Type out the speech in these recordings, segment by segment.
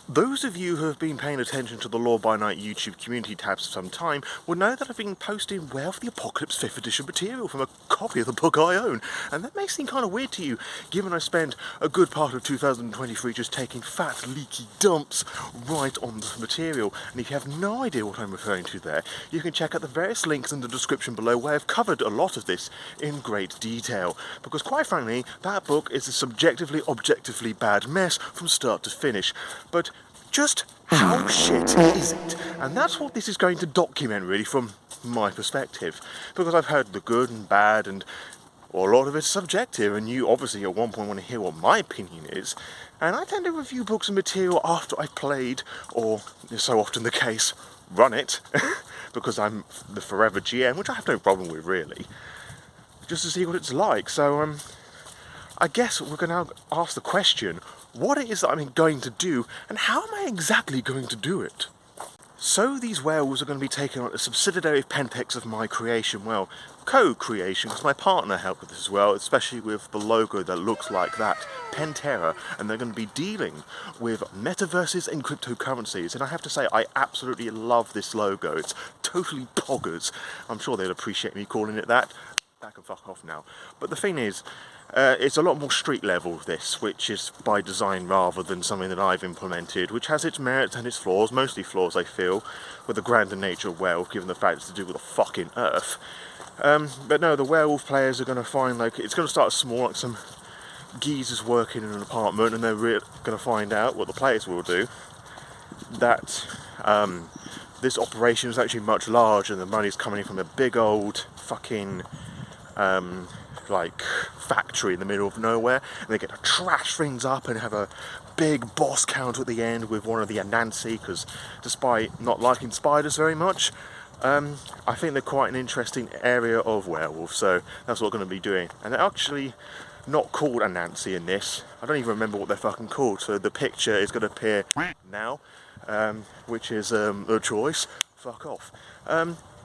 Those of you who have been paying attention to the Law by Night YouTube community tabs for some time will know that I've been posting Werewolf the Apocalypse 5th edition material from a copy of the book I own, and that may seem kind of weird to you, given I spent a good part of 2023 just taking fat, leaky dumps right on the material. And if you have no idea what I'm referring to there, you can check out the various links in the description below where I've covered a lot of this in great detail, because quite frankly, that book is a subjectively, objectively bad mess from start to finish. But just how shit is it? And that's what this is going to document, really, from my perspective. Because I've heard the good and bad, and well, a lot of it's subjective, and you obviously at one point want to hear what my opinion is. And I tend to review books and material after I've played, or is so often the case, run it, because I'm the forever GM, which I have no problem with, really, just to see what it's like. So, I guess we're going to ask the question, what it is that I'm going to do, and how am I exactly going to do it? So these werewolves are going to be taking on a subsidiary pentex of my creation, well, co-creation, because my partner helped with this as well, especially with the logo that looks like that, Pantera, and they're going to be dealing with metaverses and cryptocurrencies, and I have to say, I absolutely love this logo. It's totally poggers. I'm sure they'd appreciate me calling it that. That can fuck off now. But the thing is, it's a lot more street level, this, which is by design rather than something that I've implemented, which has its merits and its flaws, mostly flaws I feel, with the grander nature of Werewolf, given the fact it's to do with the fucking earth. But no, the Werewolf players are going to find, like, it's going to start small, like some geezers working in an apartment, and they're going to find out, what the players will do, that this operation is actually much larger, and the money's coming in from a big old fucking like factory in the middle of nowhere, and they get to trash things up and have a big boss count at the end with one of the Anansi, because despite not liking spiders very much, I think they're quite an interesting area of werewolf, so that's what we're going to be doing. And they're actually not called Anansi in this. I don't even remember what they're fucking called, so the picture is going to appear now, which is a choice. Fuck off.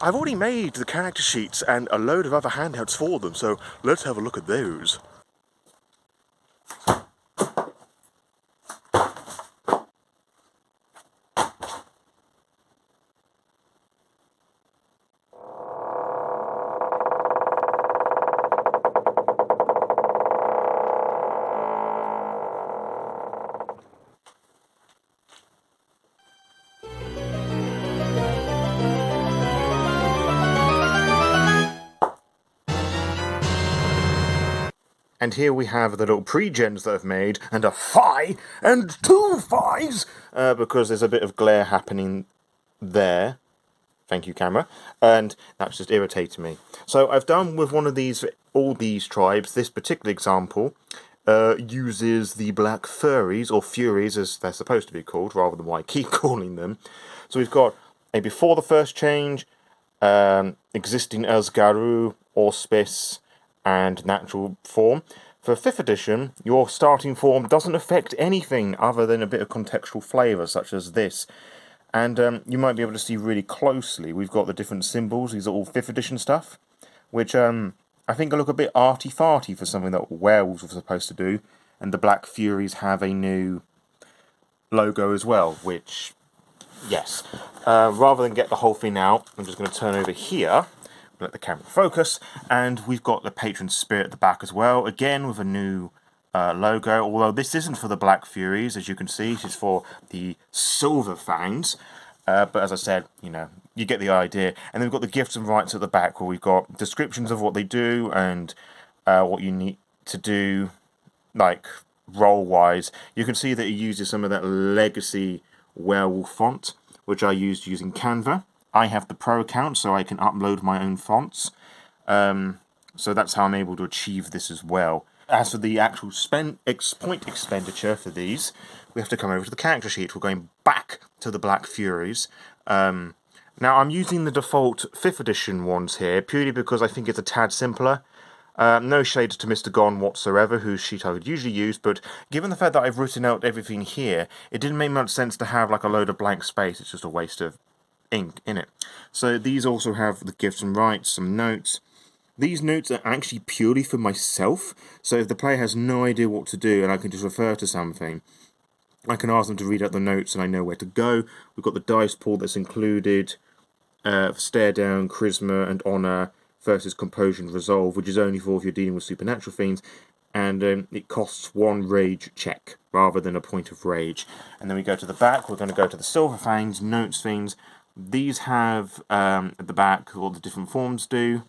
I've already made the character sheets and a load of other handouts for them, so let's have a look at those. And here we have the little pre-gens that I've made, and a 5 and 2 5s, because there's a bit of glare happening there. Thank you, camera. And that's just irritating me. So I've done with one of these, all these tribes. This particular example uses the black furries, or furies as they're supposed to be called, rather than what I keep calling them. So we've got a before the first change, existing as Garou, auspice, and natural form. For 5th edition, your starting form doesn't affect anything other than a bit of contextual flavour, such as this. And you might be able to see really closely, we've got the different symbols. These are all 5th edition stuff, which I think look a bit arty-farty for something that werewolves were supposed to do. And the Black Furies have a new logo as well, which, yes. Rather than get the whole thing out, I'm just going to turn over here, let the camera focus, and we've got the patron spirit at the back as well, again with a new logo, although this isn't for the Black Furies, as you can see, it is for the Silver Fangs, but as I said, you know, you get the idea. And then we've got the gifts and rights at the back, where we've got descriptions of what they do, and what you need to do, like, role-wise. You can see that it uses some of that legacy werewolf font, which I used using Canva. I have the Pro account, so I can upload my own fonts. So that's how I'm able to achieve this as well. As for the actual point expenditure for these, we have to come over to the character sheet. We're going back to the Black Furies. Now, I'm using the default 5th edition ones here, purely because I think it's a tad simpler. No shade to Mr. Gon whatsoever, whose sheet I would usually use, but given the fact that I've written out everything here, it didn't make much sense to have like a load of blank space. It's just a waste of ink in it. So these also have the gifts and rights, some notes. These notes are actually purely for myself, so if the player has no idea what to do and I can just refer to something, I can ask them to read out the notes and I know where to go. We've got the dice pool that's included, stare down, charisma and honour versus composure and resolve, which is only for if you're dealing with supernatural fiends, and it costs 1 rage check rather than a point of rage. And then we go to the back. We're going to go to the silver fangs, notes fiends. These have at the back all the different forms do.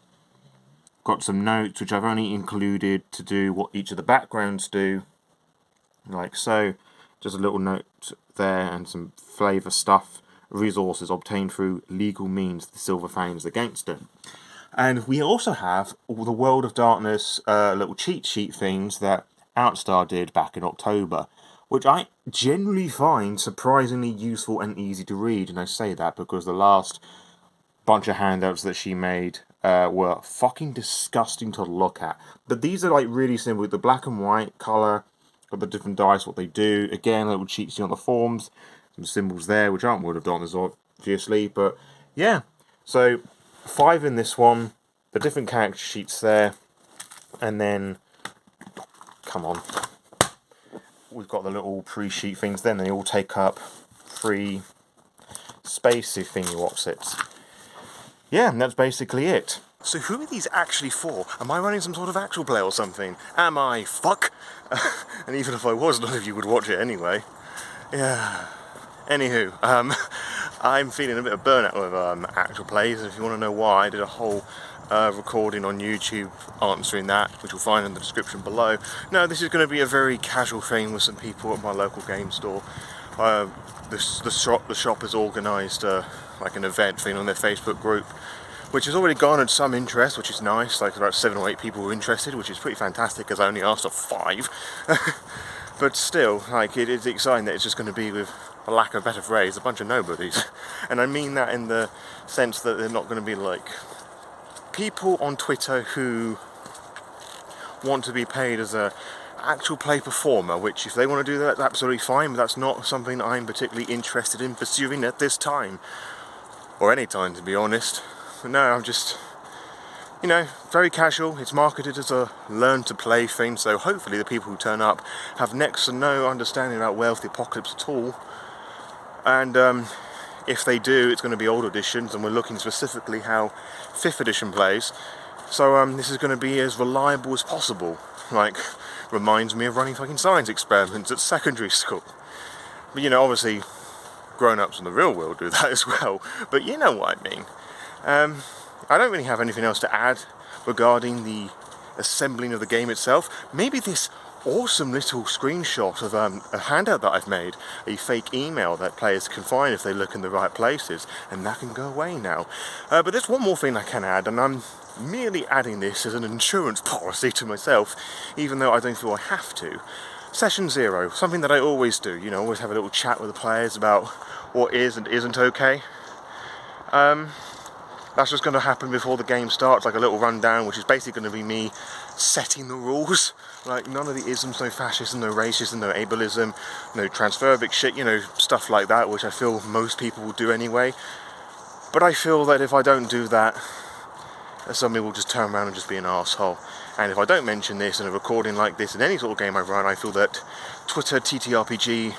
Got some notes which I've only included to do what each of the backgrounds do, like so. Just a little note there and some flavour stuff. Resources obtained through legal means. The silver fangs, the gangster. And we also have all the World of Darkness little cheat sheet things that Outstar did back in October, which I generally find surprisingly useful and easy to read. And I say that because the last bunch of handouts that she made were fucking disgusting to look at. But these are like really simple. The black and white colour, got the different dice, what they do. Again, a little cheat sheet on the forms. Some symbols there, which aren't World of Darkness, obviously. But yeah, so 5 in this one. The different character sheets there. And then, come on. We've got the little pre-sheet things. Then they all take up 3 spacey thingy whatsits. Yeah, and that's basically it. So who are these actually for? Am I running some sort of actual play or something? Am I? Fuck! And even if I was, none of you would watch it anyway. Yeah. Anywho, I'm feeling a bit of burnout with actual plays, and if you want to know why, I did a whole recording on YouTube answering that, which you'll find in the description below. No, this is going to be a very casual thing with some people at my local game store. The shop has organised like an event thing on their Facebook group, which has already garnered some interest, which is nice. Like about 7 or 8 people were interested, which is pretty fantastic, because I only asked for 5. But still, like, it is exciting that it's just going to be, with a lack of a better phrase, a bunch of nobodies. And I mean that in the sense that they're not going to be like people on Twitter who want to be paid as a actual play performer, which if they want to do that, that's absolutely fine, but that's not something I'm particularly interested in pursuing at this time, or any time, to be honest. But no, I'm just, you know, very casual. It's marketed as a learn to play thing, so hopefully the people who turn up have next to no understanding about Werewolf the Apocalypse at all. And if they do, it's going to be old editions, and we're looking specifically how 5th edition plays. So this is going to be as reliable as possible. Like, reminds me of running fucking science experiments at secondary school. But, you know, obviously grown-ups in the real world do that as well. But you know what I mean. I don't really have anything else to add regarding the assembling of the game itself. Maybe this awesome little screenshot of a handout that I've made, a fake email that players can find if they look in the right places, and that can go away now. But there's one more thing I can add, and I'm merely adding this as an insurance policy to myself, even though I don't feel I have to. Session 0, something that I always do, you know, always have a little chat with the players about what is and isn't okay. That's just going to happen before the game starts, like a little rundown, which is basically going to be me setting the rules. Like, none of the isms, no fascism, no racism, no ableism, no transphobic shit, you know, stuff like that, which I feel most people will do anyway. But I feel that if I don't do that, somebody will just turn around and just be an arsehole. And if I don't mention this in a recording like this in any sort of game I run, I feel that Twitter, TTRPG,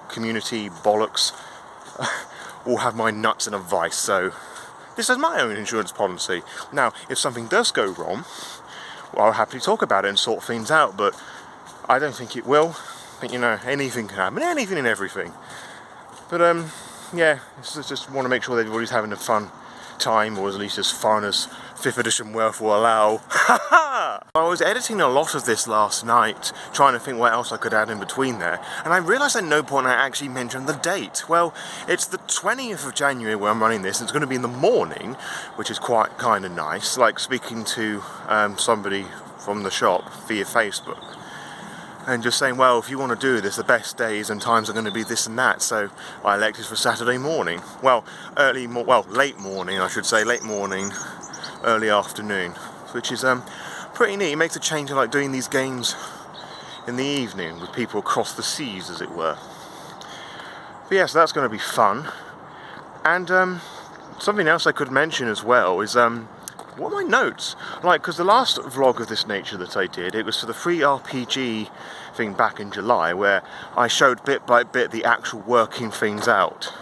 community, bollocks, will have my nuts in a vice, so this is my own insurance policy. Now, if something does go wrong, well, I'll happily talk about it and sort things out, but I don't think it will. But, you know, anything can happen, anything and everything. But, yeah, just want to make sure that everybody's having a fun time, or at least as fun as 5th edition Werewolf will allow. I was editing a lot of this last night, trying to think what else I could add in between there, and I realised at no point I actually mentioned the date. Well, it's the 20th of January where I'm running this, and it's going to be in the morning, which is quite kind of nice, like speaking to somebody from the shop via Facebook, and just saying, well, if you want to do this, the best days and times are going to be this and that, so I elected for Saturday morning. Well, late morning, I should say, late morning, early afternoon, which is pretty neat. It makes a change of like doing these games in the evening with people across the seas, as it were. But yeah, so that's going to be fun. And something else I could mention as well is what are my notes? Like, because the last vlog of this nature that I did, it was for the free RPG thing back in July, where I showed bit by bit the actual working things out.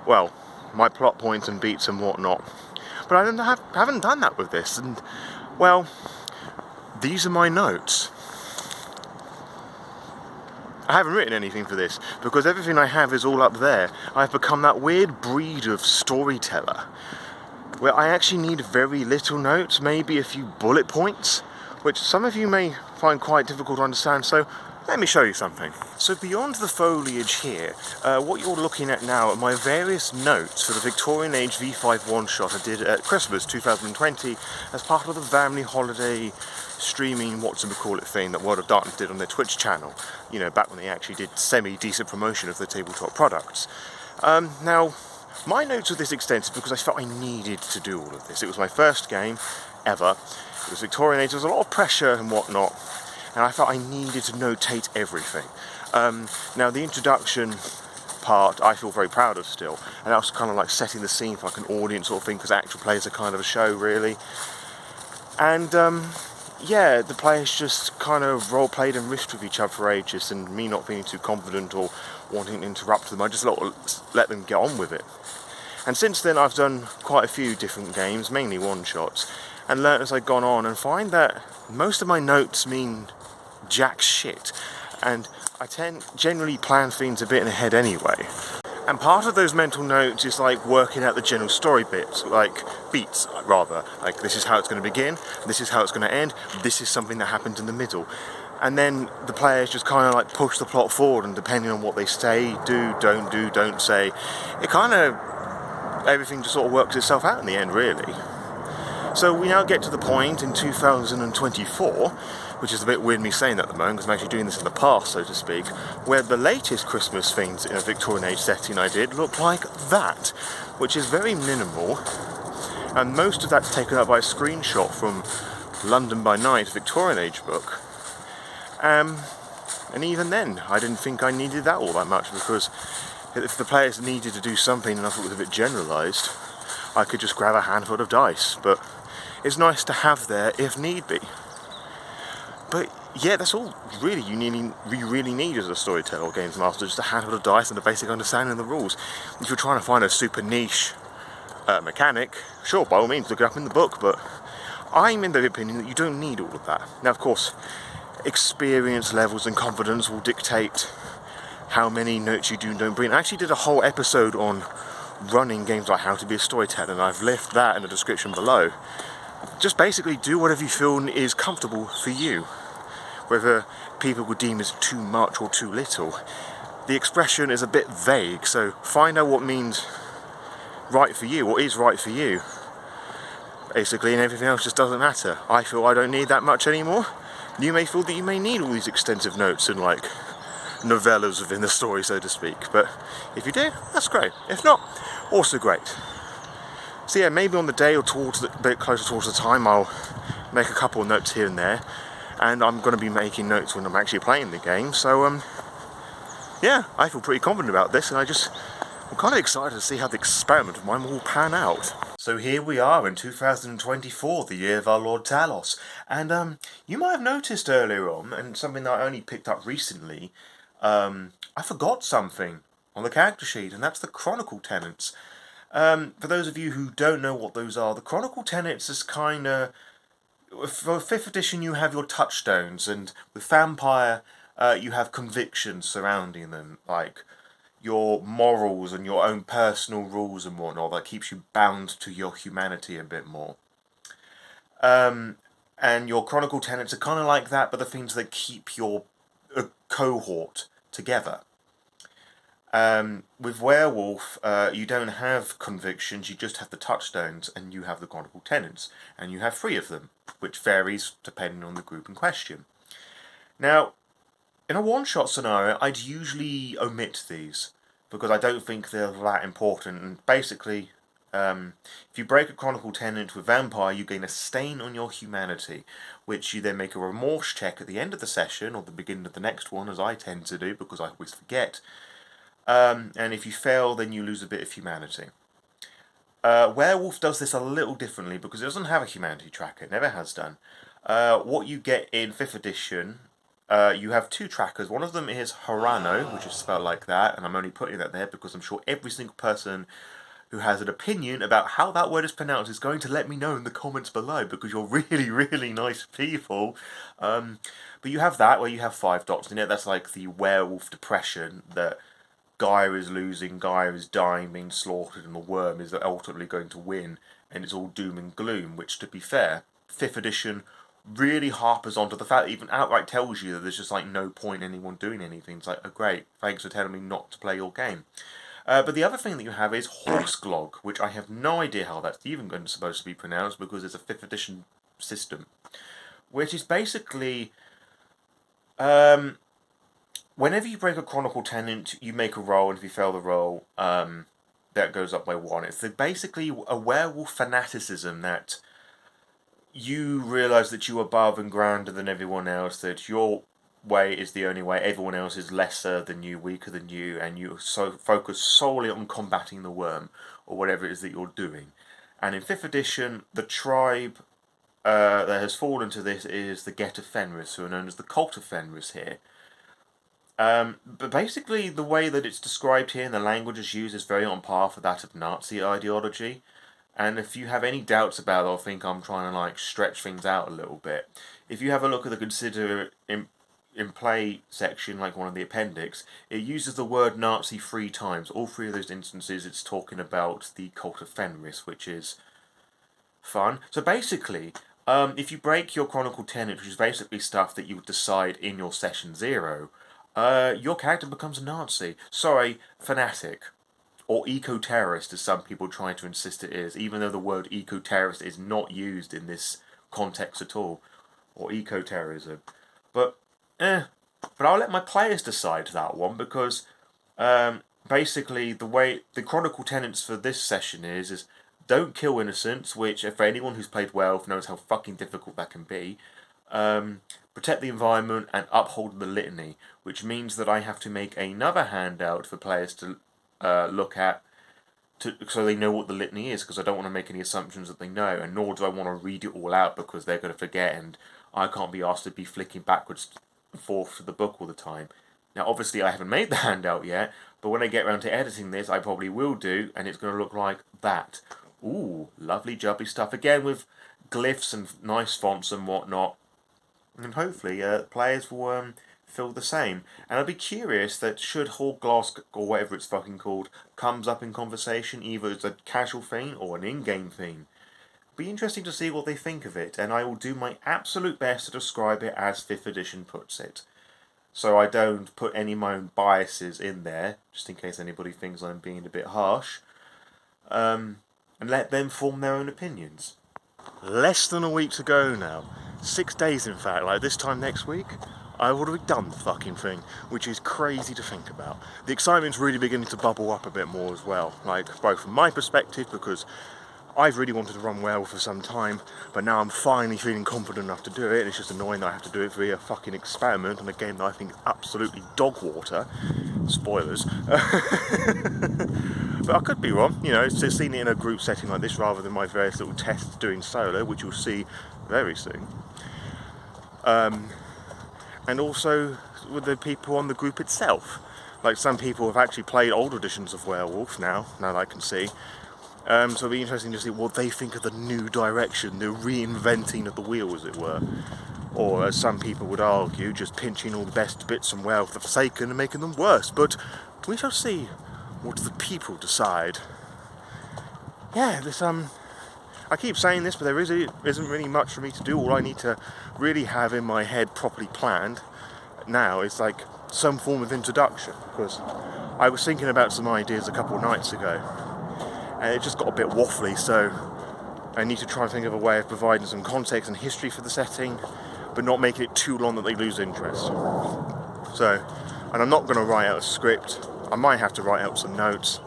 Well, my plot points and beats and whatnot. But I haven't done that with this, and, well, these are my notes. I haven't written anything for this, because everything I have is all up there. I've become that weird breed of storyteller, where I actually need very little notes, maybe a few bullet points, which some of you may find quite difficult to understand, so let me show you something. So beyond the foliage here, what you're looking at now are my various notes for the Victorian Age V5 one-shot I did at Christmas 2020 as part of the family holiday streaming whatchamacallit thing that World of Darkness did on their Twitch channel, you know, back when they actually did semi-decent promotion of their tabletop products. Now, my notes are this extensive because I felt I needed to do all of this. It was my first game ever. It was Victorian Age, there was a lot of pressure and whatnot, and I felt I needed to notate everything. Now, the introduction part I feel very proud of still, and that was kind of like setting the scene for like an audience sort of thing, because actual players are kind of a show, really. And yeah, the players just kind of role-played and riffed with each other for ages, and me not feeling too confident or wanting to interrupt them, I just let them get on with it. And since then I've done quite a few different games, mainly one-shots, and learnt as I've gone on, and find that most of my notes mean jack shit, and I generally plan things a bit ahead anyway. And part of those mental notes is like working out the general story bits, like beats rather, like this is how it's going to begin, this is how it's going to end, this is something that happened in the middle. And then the players just kind of like push the plot forward, and depending on what they say, don't say, it kind of, everything just sort of works itself out in the end, really. So we now get to the point in 2024, which is a bit weird me saying that at the moment, because I'm actually doing this in the past, so to speak, where the latest Christmas things in a Victorian Age setting I did look like that, which is very minimal, and most of that's taken up by a screenshot from London by Night Victorian Age book. And even then, I didn't think I needed that all that much, because if the players needed to do something and I thought it was a bit generalised, I could just grab a handful of dice, but it's nice to have there if need be. But yeah, that's all really you really need as a storyteller or games master, just a handful of dice and a basic understanding of the rules. If you're trying to find a super niche mechanic, sure, by all means, look it up in the book, but I'm in the opinion that you don't need all of that. Now, of course, experience levels and confidence will dictate how many notes you do and don't bring. I actually did a whole episode on running games like how to be a storyteller, and I've left that in the description below. Just basically do whatever you feel is comfortable for you. Whether people would deem as too much or too little. The expression is a bit vague, so find out what means right for you, what is right for you. Basically, and everything else just doesn't matter. I feel I don't need that much anymore. You may feel that you may need all these extensive notes and like novellas within the story, so to speak. But if you do, that's great. If not, also great. So yeah, maybe on the day or a bit closer towards the time, I'll make a couple of notes here and there. And I'm going to be making notes when I'm actually playing the game, so yeah, I feel pretty confident about this, and I'm kind of excited to see how the experiment of mine will pan out. So here we are in 2024, the year of our Lord Talos, and you might have noticed earlier on, and something that I only picked up recently, I forgot something on the character sheet, and that's the Chronicle Tenets. For those of you who don't know what those are, the Chronicle Tenets is kind of, for 5th edition you have your touchstones, and with Vampire you have convictions surrounding them, like your morals and your own personal rules and whatnot that keeps you bound to your humanity a bit more. And your Chronicle Tenets are kind of like that, but the things that keep your cohort together. With Werewolf, you don't have convictions, you just have the touchstones, and you have the Chronicle Tenets, and you have 3 of them, which varies depending on the group in question. Now, in a one-shot scenario, I'd usually omit these, because I don't think they're that important, and basically, if you break a Chronicle Tenet with Vampire, you gain a stain on your humanity, which you then make a remorse check at the end of the session, or the beginning of the next one, as I tend to do, because I always forget. And if you fail, then you lose a bit of humanity. Werewolf does this a little differently because it doesn't have a humanity tracker. It never has done. What you get in 5th edition, you have 2 trackers. One of them is Harano, which is spelled like that, and I'm only putting that there because I'm sure every single person who has an opinion about how that word is pronounced is going to let me know in the comments below, because you're really, really nice people. But you have that, where you have 5 dots in it. That's like the werewolf depression, that Gaia is losing, Gaia is dying, being slaughtered, and the worm is ultimately going to win, and it's all doom and gloom, which, to be fair, 5th edition really harpers onto the fact that even outright tells you that there's just like no point in anyone doing anything. It's like, oh great, thanks for telling me not to play your game. But the other thing that you have is Horseglog, which I have no idea how that's even supposed to be pronounced, because it's a 5th edition system, which is basically, whenever you break a Chronicle Tenant, you make a roll, and if you fail the roll, that goes up by 1. It's basically a werewolf fanaticism that you realise that you're above and grander than everyone else, that your way is the only way, everyone else is lesser than you, weaker than you, and you focus solely on combating the worm, or whatever it is that you're doing. And in 5th edition, the tribe that has fallen to this is the Get of Fenris, who are known as the Cult of Fenris here. But basically, the way that it's described here and the language is used is very on par for that of Nazi ideology. And if you have any doubts about it, or think I'm trying to like stretch things out a little bit, if you have a look at the consider in play section, like one of the appendix, it uses the word Nazi 3 times. All 3 of those instances, it's talking about the Cult of Fenris, which is fun. So basically, if you break your Chronicle Tenant, which is basically stuff that you would decide in your session 0, your character becomes a Nazi. Sorry, fanatic. Or eco-terrorist, as some people try to insist it is, even though the word eco-terrorist is not used in this context at all. Or eco-terrorism. But I'll let my players decide that one, because basically the way the Chronicle Tenets for this session is don't kill innocents, which for anyone who's played Werewolf knows how fucking difficult that can be. Protect the environment and uphold the litany, which means that I have to make another handout for players to look at, so they know what the litany is, because I don't want to make any assumptions that they know, and nor do I want to read it all out because they're going to forget, and I can't be asked to be flicking backwards and forth to the book all the time. Now, obviously, I haven't made the handout yet, but when I get around to editing this, I probably will do, and it's going to look like that. Ooh, lovely jubbly stuff, again with glyphs and nice fonts and whatnot, and hopefully players will feel the same. And I'd be curious that should Hallglass, or whatever it's fucking called, comes up in conversation, either as a casual thing or an in-game thing. Be interesting to see what they think of it, and I will do my absolute best to describe it as 5th edition puts it. So I don't put any of my own biases in there, just in case anybody thinks I'm being a bit harsh, and let them form their own opinions. Less than a week to go now. 6 days in fact, like this time next week, I've already done the fucking thing, which is crazy to think about. The excitement's really beginning to bubble up a bit more as well, like both from my perspective, because I've really wanted to run Werewolf for some time, but now I'm finally feeling confident enough to do it. It's just annoying that I have to do it via fucking experiment on a game that I think is absolutely dog water. Spoilers. But I could be wrong, you know, it's seen it in a group setting like this rather than my various little tests doing solo, which you'll see very soon. And also with the people on the group itself. Like, some people have actually played older editions of Werewolf now that I can see. So it'll be interesting to see what they think of the new direction, the reinventing of the wheel, as it were. Or, as some people would argue, just pinching all the best bits from Werewolf the Forsaken and making them worse. But we shall see what the people decide. Yeah, this, I keep saying this, but there isn't really much for me to do. All I need to really have in my head properly planned now is like some form of introduction, because I was thinking about some ideas a couple of nights ago, and it just got a bit waffly, so I need to try and think of a way of providing some context and history for the setting, but not making it too long that they lose interest. So, and I'm not going to write out a script. I might have to write out some notes.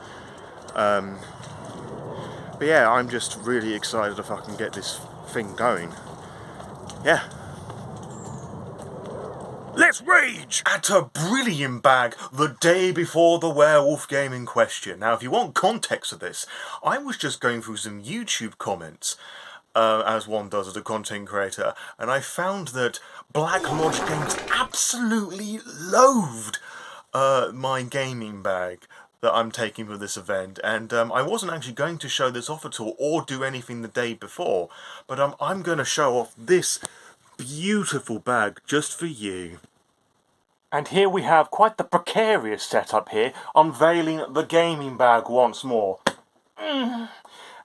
But yeah, I'm just really excited if I can get this thing going. Yeah. Let's rage at a brilliant bag the day before the werewolf game in question. Now, if you want context of this, I was just going through some YouTube comments, as one does as a content creator, and I found that Black Lodge Games absolutely loathed my gaming bag that I'm taking for this event, and I wasn't actually going to show this off at all or do anything the day before, but I'm going to show off this beautiful bag just for you. And here we have quite the precarious setup here, unveiling the gaming bag once more.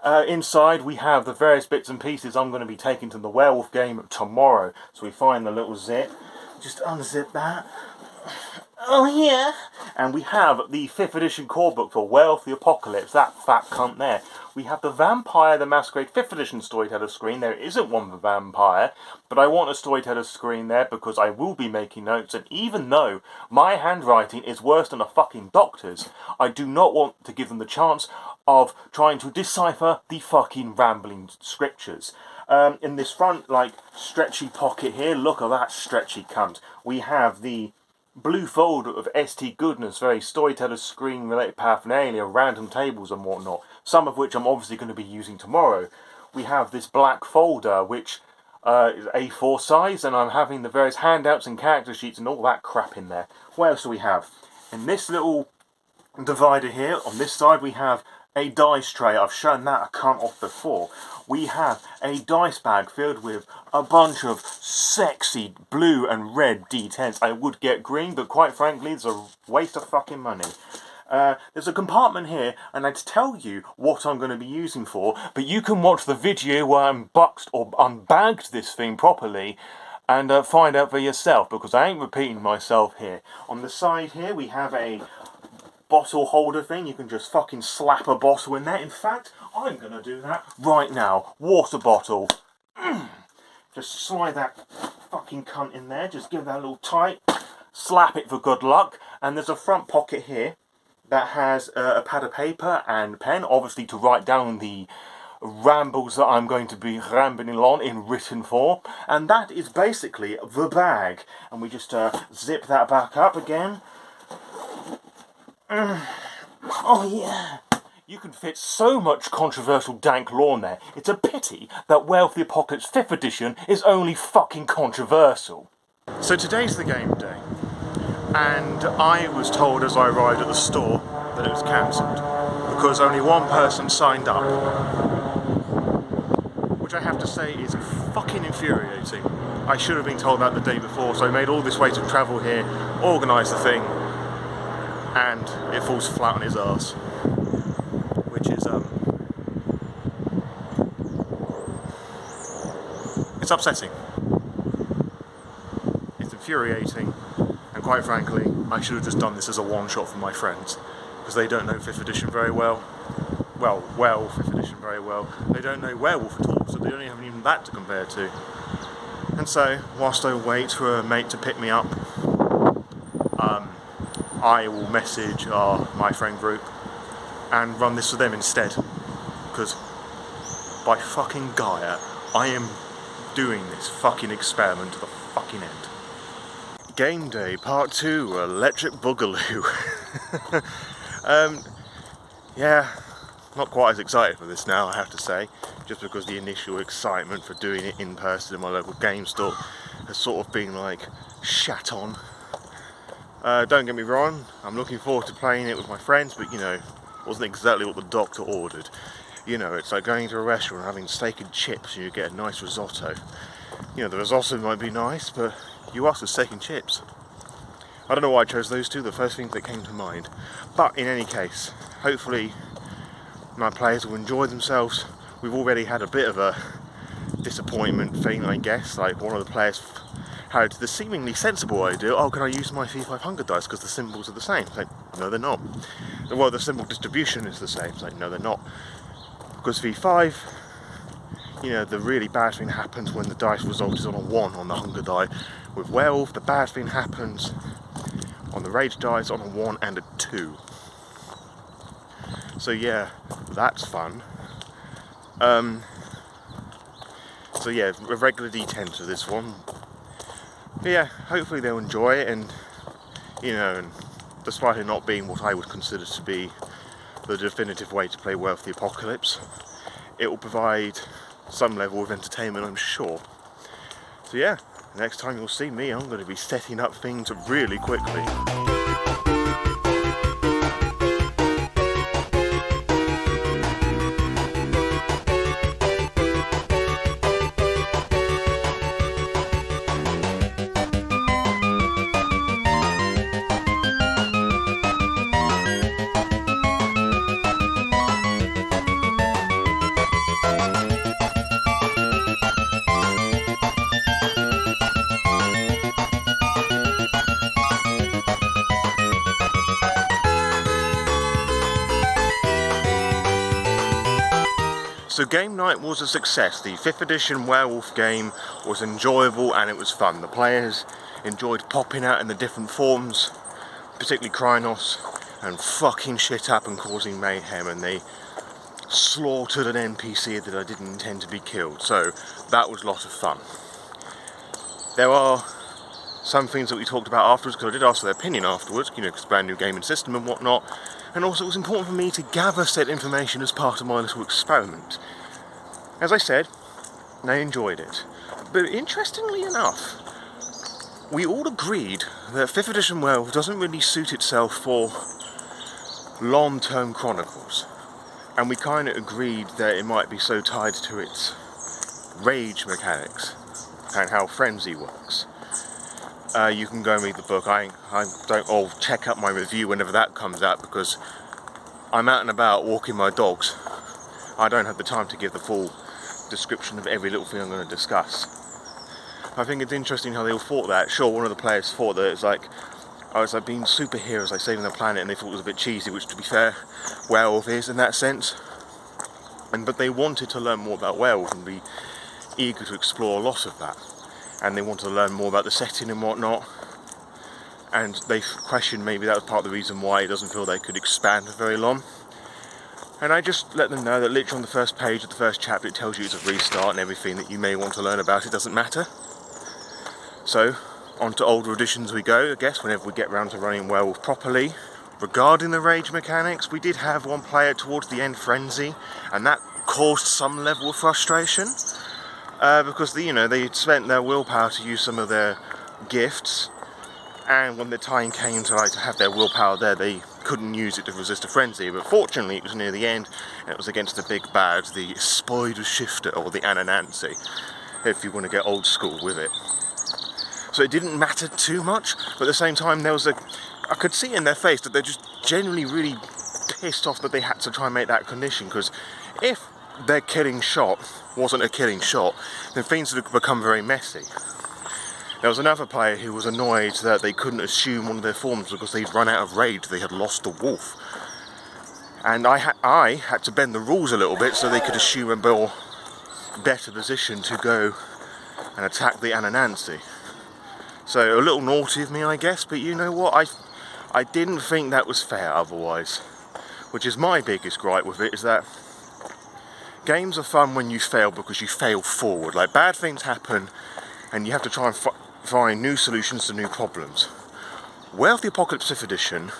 Inside we have the various bits and pieces I'm going to be taking to the werewolf game tomorrow. So we find the little zip, just unzip that. Oh yeah! And we have the 5th edition core book for Werewolf the Apocalypse, that fat cunt there. We have the Vampire the Masquerade 5th edition Storyteller screen. There isn't one for Vampire, but I want a Storyteller screen there because I will be making notes, and even though my handwriting is worse than a fucking doctor's, I do not want to give them the chance of trying to decipher the fucking rambling scriptures. In this front, like, stretchy pocket here, look at that stretchy cunt. We have the blue folder of ST goodness, very Storyteller screen related paraphernalia, random tables and whatnot, some of which I'm obviously going to be using tomorrow. We have this black folder which is A4 size, and I'm having the various handouts and character sheets and all that crap in there. What else do we have? In this little divider here, on this side we have a dice tray. I've shown that a cunt off before. We have a dice bag filled with a bunch of sexy blue and red D10s. I would get green, but quite frankly, it's a waste of fucking money. There's a compartment here, and I'd tell you what I'm going to be using for, but you can watch the video where I unboxed or unbagged this thing properly and find out for yourself, because I ain't repeating myself here. On the side here, we have a bottle holder thing. You can just fucking slap a bottle in there. In fact, I'm going to do that right now. Water bottle. Just slide that fucking cunt in there. Just give that a little tight. Slap it for good luck. And there's a front pocket here that has a pad of paper and pen, obviously to write down the rambles that I'm going to be rambling on in written form. And that is basically the bag. And we just zip that back up again. Oh yeah. You can fit so much controversial dank lore in there. It's a pity that Werewolf the Apocalypse 5th edition is only fucking controversial. So today's the game day, and I was told as I arrived at the store that it was cancelled because only one person signed up, which I have to say is fucking infuriating. I should have been told that the day before, so I made all this way to travel here, organised the thing, and it falls flat on his arse. Which is, it's upsetting. It's infuriating, and quite frankly, I should have just done this as a one-shot for my friends, because they don't know 5th edition very well. Well, Werewolf 5th edition very well. They don't know Werewolf at all, so they don't have even that to compare to. And so, whilst I wait for a mate to pick me up, I will message my friend group and run this for them instead, because by fucking Gaia, I am doing this fucking experiment to the fucking end. Game day part 2, Electric Boogaloo. Yeah, not quite as excited for this now, I have to say, just because the initial excitement for doing it in person in my local game store has sort of been like shat on. Don't get me wrong, I'm looking forward to playing it with my friends, but you know, wasn't exactly what the doctor ordered. You know, it's like going to a restaurant and having steak and chips and you get a nice risotto. You know, the risotto might be nice, but you asked for steak and chips. I don't know why I chose those two, the first thing that came to mind. But in any case, hopefully my players will enjoy themselves. We've already had a bit of a disappointment thing, I guess. Like, one of the players had the seemingly sensible idea, oh, can I use my V5 hunger dice because the symbols are the same? It's like, no, they're not. Well, the symbol distribution is the same. It's like, no, they're not. Because V5, you know, the really bad thing happens when the dice result is on a 1 on the hunger die. With Werewolf, the bad thing happens on the rage dice on a 1 and a 2. So yeah, that's fun. So yeah, a regular D10 for this one. But yeah, hopefully they'll enjoy it, and you know, and despite it not being what I would consider to be the definitive way to play Werewolf the Apocalypse, it will provide some level of entertainment, I'm sure. So yeah, next time you'll see me, I'm going to be setting up things really quickly. So game night was a success. The 5th edition Werewolf game was enjoyable and it was fun. The players enjoyed popping out in the different forms, particularly Krynos, and fucking shit up and causing mayhem, and they slaughtered an NPC that I didn't intend to be killed. So that was a lot of fun. There are some things that we talked about afterwards, because I did ask their opinion afterwards, you know, because brand new game and system and whatnot. And also it was important for me to gather said information as part of my little experiment. As I said, they enjoyed it. But interestingly enough, we all agreed that 5th edition Werewolf doesn't really suit itself for long-term chronicles. And we kind of agreed that it might be so tied to its rage mechanics and how frenzy works. You can go and read the book. I'll check out my review whenever that comes out, because I'm out and about walking my dogs. I don't have the time to give the full description of every little thing I'm going to discuss. I think it's interesting how they all thought that. Sure, one of the players thought that it's like, oh, it's like being superheroes, like saving the planet, and they thought it was a bit cheesy, which, to be fair, Werewolf is in that sense. But they wanted to learn more about Werewolf and be eager to explore a lot of that. And they wanted to learn more about the setting and whatnot, and they questioned maybe that was part of the reason why it doesn't feel they could expand for very long. And I just let them know that literally on the first page of the first chapter it tells you it's a restart, and everything that you may want to learn about it doesn't matter. So on to older editions we go, I guess, whenever we get round to running Werewolf properly. Regarding the rage mechanics, we did have one player towards the end frenzy, and that caused some level of frustration. Because they spent their willpower to use some of their gifts, and when the time came to have their willpower there, they couldn't use it to resist a frenzy. But fortunately, it was near the end, and it was against the big bad, the Spider Shifter, or the Ananansi, if you want to get old school with it. So it didn't matter too much, but at the same time, I could see in their face that they're just genuinely really pissed off that they had to try and make that condition, because if their killing shot wasn't a killing shot, then things would have become very messy. There was another player who was annoyed that they couldn't assume one of their forms because they'd run out of rage, they had lost the wolf. And I had to bend the rules a little bit so they could assume a more better position to go and attack the Ananansi. So a little naughty of me, I guess, but you know what, I didn't think that was fair otherwise. Which is my biggest gripe with it, is that games are fun when you fail because you fail forward. Like, bad things happen and you have to try and find new solutions to new problems. Werewolf the Apocalypse 5th edition,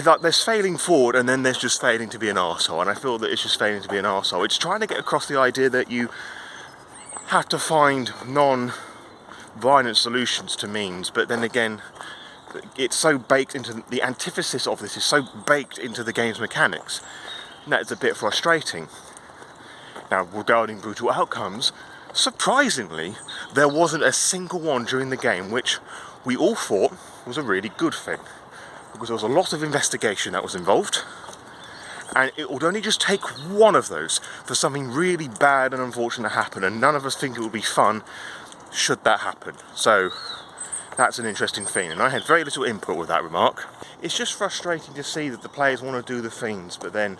like, there's failing forward and then there's just failing to be an arsehole, and I feel that it's just failing to be an arsehole. It's trying to get across the idea that you have to find non-violent solutions to means, but then again, it's so baked into the antithesis of this is so baked into the game's mechanics. That is a bit frustrating. Now, regarding brutal outcomes, surprisingly, there wasn't a single one during the game which we all thought was a really good thing, because there was a lot of investigation that was involved, and it would only just take one of those for something really bad and unfortunate to happen, and none of us think it would be fun should that happen. So that's an interesting thing, and I had very little input with that remark. It's just frustrating to see that the players want to do the things, but then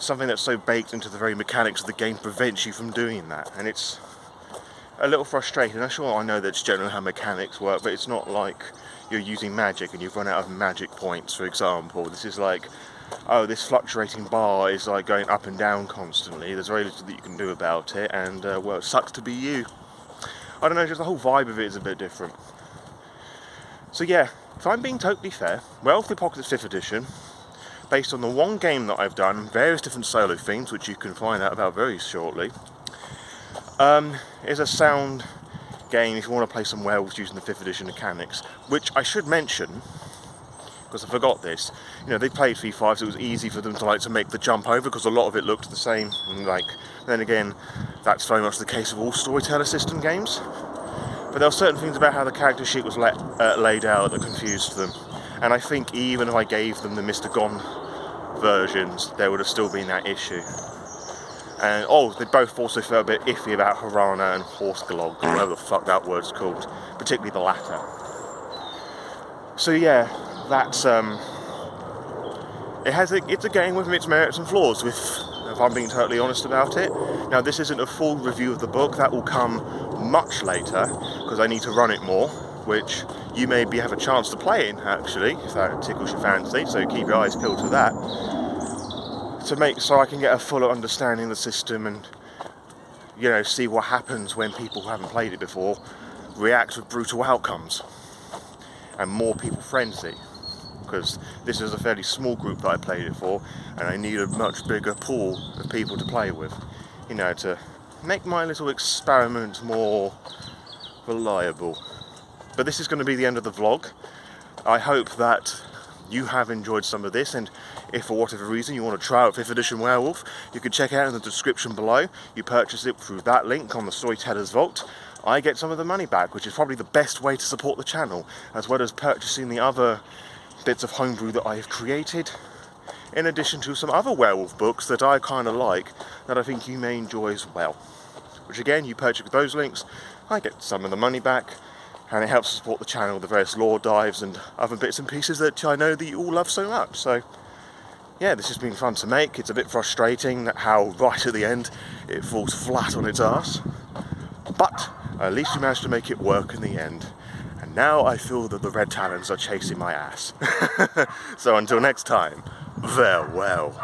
something that's so baked into the very mechanics of the game prevents you from doing that, and it's a little frustrating. I'm sure I know that's generally how mechanics work, but it's not like you're using magic and you've run out of magic points, for example. This is like, oh, this fluctuating bar is like going up and down constantly. There's very little that you can do about it, and well, it sucks to be you. I don't know, just the whole vibe of it is a bit different. So yeah, if I'm being totally fair, Werewolf the Apocalypse 5th edition, based on the one game that I've done, various different solo themes, which you can find out about very shortly, is a sound game if you want to play some werewolves using the 5th edition mechanics, which I should mention, because I forgot this, you know, they played V5, so it was easy for them to make the jump over, because a lot of it looked the same, and then again, that's very much the case of all storyteller system games. But there were certain things about how the character sheet was laid out that confused them, and I think even if I gave them the Mr. Gone versions, there would have still been that issue. And they both also felt a bit iffy about Harana and Horseglog, whatever the fuck that word's called, particularly the latter. So yeah, that's it's a game with its merits and flaws, if I'm being totally honest about it. Now, this isn't a full review of the book, that will come much later, because I need to run it more, which you may have a chance to play in, actually, if that tickles your fancy, so keep your eyes peeled for that, so I can get a fuller understanding of the system and, you know, see what happens when people who haven't played it before react with brutal outcomes, and more people frenzy. Because this is a fairly small group that I played it for, and I need a much bigger pool of people to play with, you know, to make my little experiment more reliable. But this is going to be the end of the vlog. I hope that you have enjoyed some of this, and if for whatever reason you want to try out 5th edition Werewolf, you can check it out in the description below. You purchase it through that link on the Storyteller's Vault. I get some of the money back, which is probably the best way to support the channel, as well as purchasing the other bits of homebrew that I have created, in addition to some other werewolf books that I kind of like, that I think you may enjoy as well. Which again, you purchase with those links, I get some of the money back, and it helps support the channel with the various lore dives and other bits and pieces that I know that you all love so much. So yeah, this has been fun to make. It's a bit frustrating that how right at the end it falls flat on its ass, but at least we managed to make it work in the end. And now I feel that the red talons are chasing my ass. So until next time, farewell.